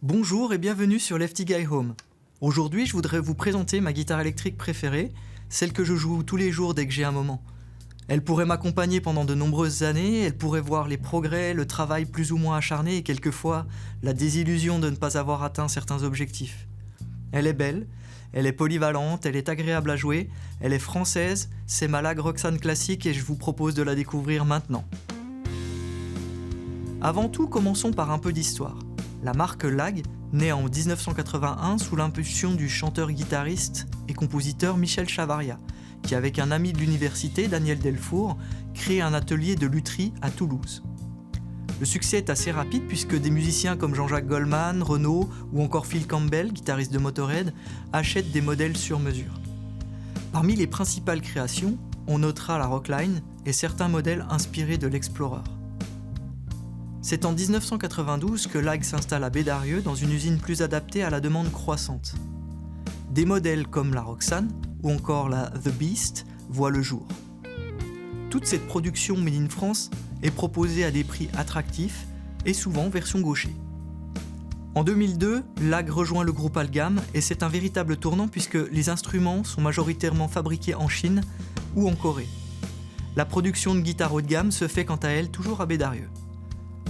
Bonjour et bienvenue sur Lefty Guy Home. Aujourd'hui, je voudrais vous présenter ma guitare électrique préférée, celle que je joue tous les jours dès que j'ai un moment. Elle pourrait m'accompagner pendant de nombreuses années, elle pourrait voir les progrès, le travail plus ou moins acharné et quelquefois la désillusion de ne pas avoir atteint certains objectifs. Elle est belle, elle est polyvalente, elle est agréable à jouer, elle est française, c'est ma Lag Roxane classique et je vous propose de la découvrir maintenant. Avant tout, commençons par un peu d'histoire. La marque Lag, née en 1981 sous l'impulsion du chanteur-guitariste et compositeur Michel Chavaria, qui avec un ami de l'université, Daniel Delfour, crée un atelier de lutherie à Toulouse. Le succès est assez rapide puisque des musiciens comme Jean-Jacques Goldman, Renaud ou encore Phil Campbell, guitariste de Motorhead, achètent des modèles sur mesure. Parmi les principales créations, on notera la Rockline et certains modèles inspirés de l'Explorer. C'est en 1992 que Lag s'installe à Bédarieux dans une usine plus adaptée à la demande croissante. Des modèles comme la Roxane ou encore la The Beast voient le jour. Toute cette production made in France est proposée à des prix attractifs et souvent version gaucher. En 2002, Lag rejoint le groupe Algam et c'est un véritable tournant puisque les instruments sont majoritairement fabriqués en Chine ou en Corée. La production de guitares haut de gamme se fait quant à elle toujours à Bédarieux.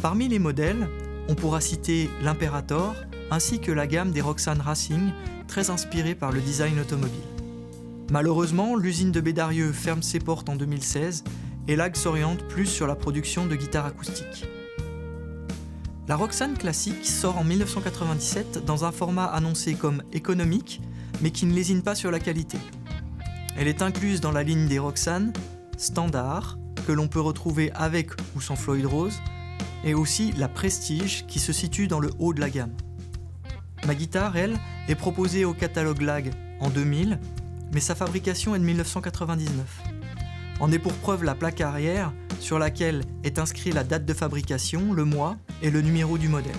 Parmi les modèles, on pourra citer l'Imperator ainsi que la gamme des Roxane Racing, très inspirée par le design automobile. Malheureusement, l'usine de Bédarieux ferme ses portes en 2016 et Lag s'oriente plus sur la production de guitares acoustiques. La Roxane classique sort en 1997 dans un format annoncé comme économique, mais qui ne lésine pas sur la qualité. Elle est incluse dans la ligne des Roxane standard, que l'on peut retrouver avec ou sans Floyd Rose, et aussi la Prestige qui se situe dans le haut de la gamme. Ma guitare, elle, est proposée au catalogue Lag en 2000, mais sa fabrication est de 1999. En est pour preuve la plaque arrière sur laquelle est inscrit la date de fabrication, le mois et le numéro du modèle.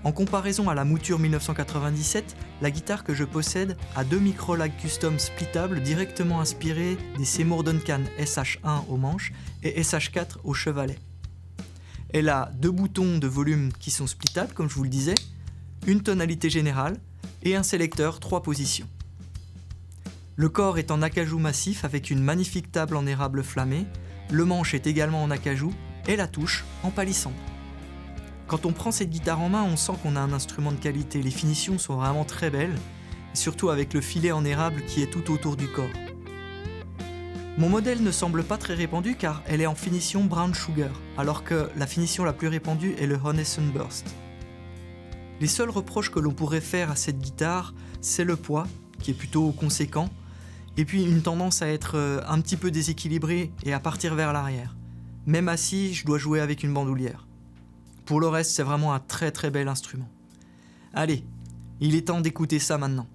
En comparaison à la mouture 1997, la guitare que je possède a 2 micro-Lag custom splittables directement inspirés des Seymour Duncan SH1 au manche et SH4 au chevalet. Elle a 2 boutons de volume qui sont splittables, comme je vous le disais, une tonalité générale et un sélecteur 3 positions. Le corps est en acajou massif avec une magnifique table en érable flammé, le manche est également en acajou et la touche en palissandre. Quand on prend cette guitare en main, on sent qu'on a un instrument de qualité, les finitions sont vraiment très belles, et surtout avec le filet en érable qui est tout autour du corps. Mon modèle ne semble pas très répandu car elle est en finition Brown Sugar, alors que la finition la plus répandue est le Honey Sunburst. Les seuls reproches que l'on pourrait faire à cette guitare, c'est le poids, qui est plutôt conséquent, et puis une tendance à être un petit peu déséquilibré et à partir vers l'arrière. Même assis, je dois jouer avec une bandoulière. Pour le reste, c'est vraiment un très très bel instrument. Allez, il est temps d'écouter ça maintenant.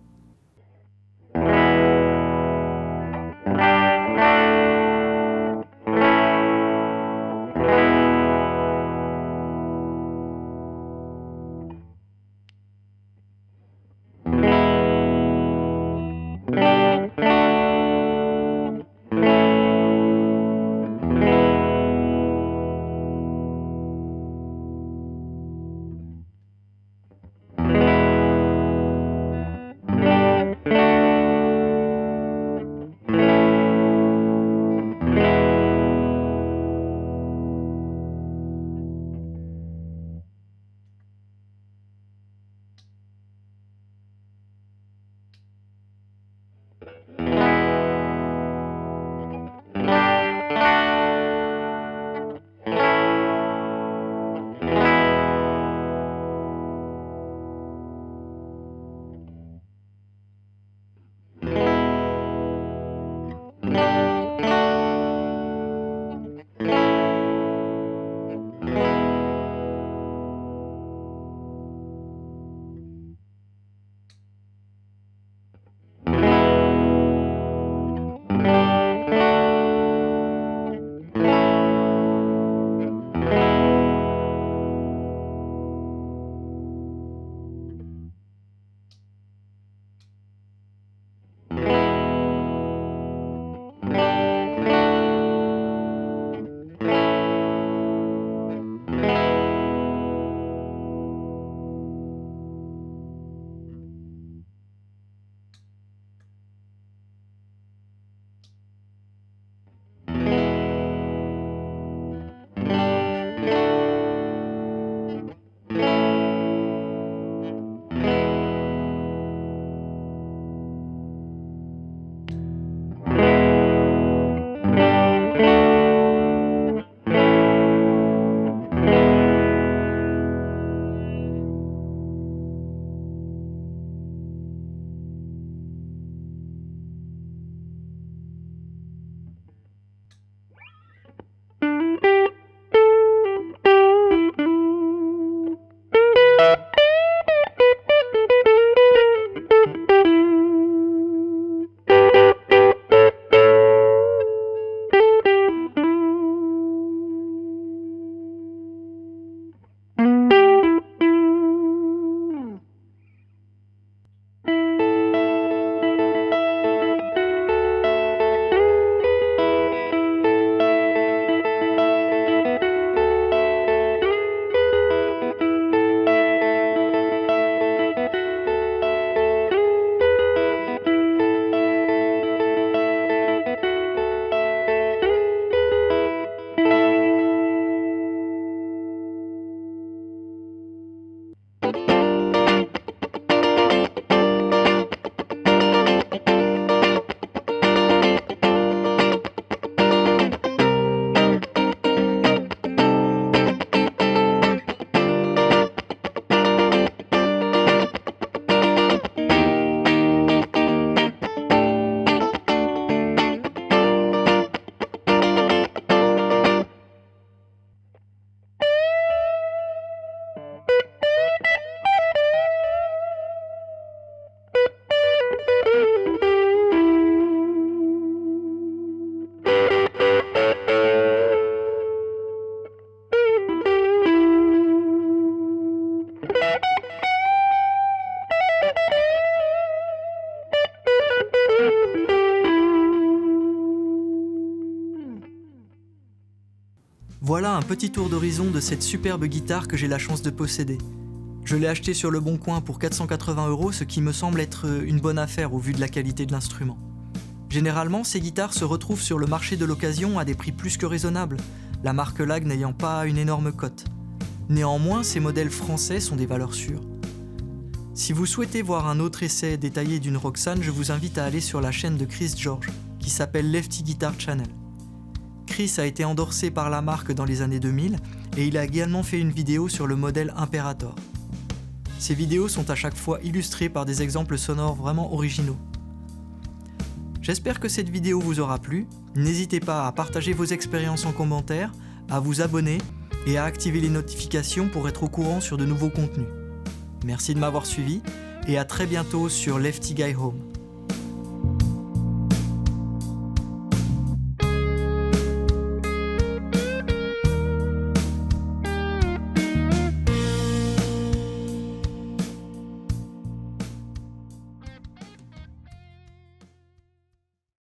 Voilà un petit tour d'horizon de cette superbe guitare que j'ai la chance de posséder. Je l'ai achetée sur le Bon Coin pour 480 €, ce qui me semble être une bonne affaire au vu de la qualité de l'instrument. Généralement, ces guitares se retrouvent sur le marché de l'occasion à des prix plus que raisonnables, la marque Lag n'ayant pas une énorme cote. Néanmoins, ces modèles français sont des valeurs sûres. Si vous souhaitez voir un autre essai détaillé d'une Roxane, je vous invite à aller sur la chaîne de Chris George, qui s'appelle Lefty Guitar Channel. Chris a été endorsé par la marque dans les années 2000 et il a également fait une vidéo sur le modèle Imperator. Ces vidéos sont à chaque fois illustrées par des exemples sonores vraiment originaux. J'espère que cette vidéo vous aura plu. N'hésitez pas à partager vos expériences en commentaire, à vous abonner et à activer les notifications pour être au courant sur de nouveaux contenus. Merci de m'avoir suivi et à très bientôt sur Lefty Guy Home.